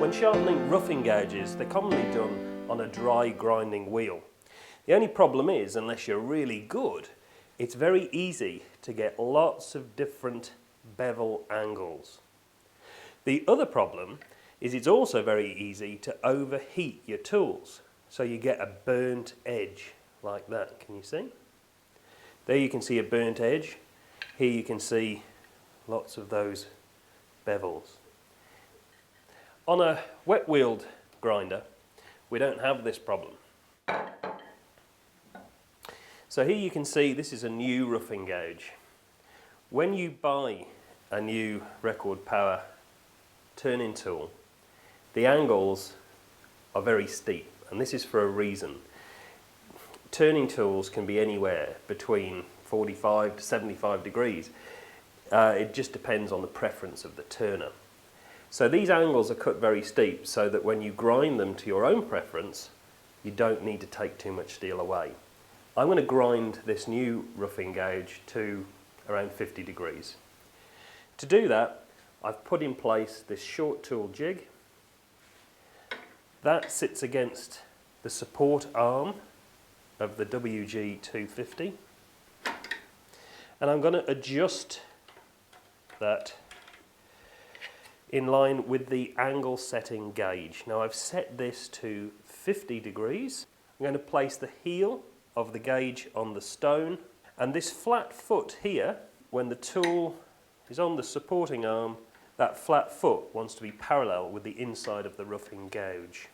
When sharpening roughing gouges, they're commonly done on a dry grinding wheel. The only problem is, unless you're really good, it's very easy to get lots of different bevel angles. The other problem is it's also very easy to overheat your tools, so you get a burnt edge like that. Can you see? There you can see a burnt edge. Here you can see lots of those bevels. On a wet-wheeled grinder, we don't have this problem. So here you can see this is a new roughing gouge. When you buy a new record power turning tool, the angles are very steep, and this is for a reason. Turning tools can be anywhere between 45 to 75 degrees. It just depends on the preference of the turner. So these angles are cut very steep so that when you grind them to your own preference, you don't need to take too much steel away. I'm going to grind this new roughing gouge to around 50 degrees. To do that, I've put in place this short tool jig. That sits against the support arm of the WG250. And I'm going to adjust that in line with the angle setting gauge. Now I've set this to 50 degrees. I'm going to place the heel of the gauge on the stone, and this flat foot here, when the tool is on the supporting arm, that flat foot wants to be parallel with the inside of the roughing gouge.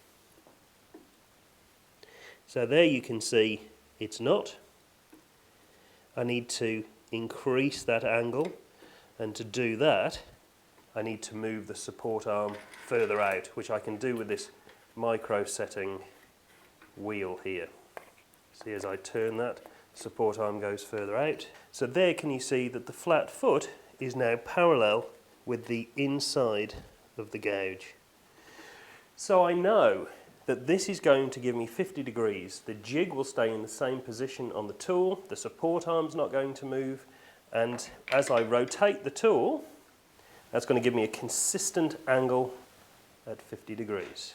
So there you can see it's not. I need to increase that angle, and to do that I need to move the support arm further out, which I can do with this micro setting wheel here. See, as I turn that, support arm goes further out. So there can you see that the flat foot is now parallel with the inside of the gouge. So I know that this is going to give me 50 degrees. The jig will stay in the same position on the tool, the support arm's not going to move, and as I rotate the tool, that's going to give me a consistent angle at 50 degrees.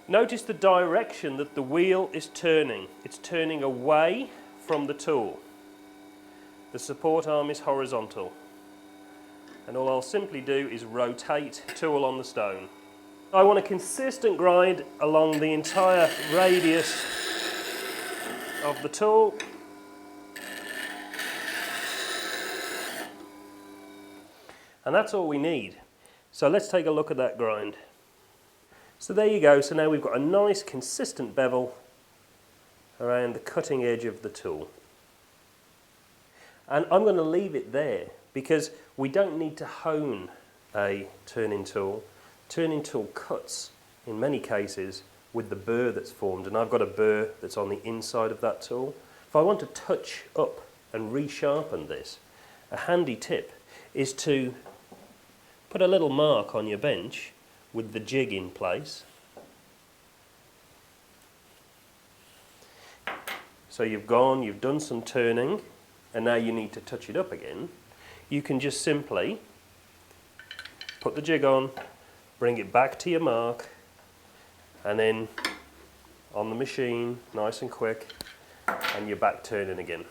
Notice the direction that the wheel is turning. It's turning away from the tool. The support arm is horizontal. And all I'll simply do is rotate the tool on the stone. I want a consistent grind along the entire radius of the tool. And that's all we need. So let's take a look at that grind. So there you go. So now we've got a nice consistent bevel around the cutting edge of the tool. And I'm going to leave it there because we don't need to hone a turning tool. Turning tool cuts, in many cases, with the burr that's formed, and I've got a burr that's on the inside of that tool. If I want to touch up and resharpen this, a handy tip is to put a little mark on your bench with the jig in place. So you've done some turning, and now you need to touch it up again. You can just simply put the jig on, bring it back to your mark, and then on the machine, nice and quick, and you're back turning again.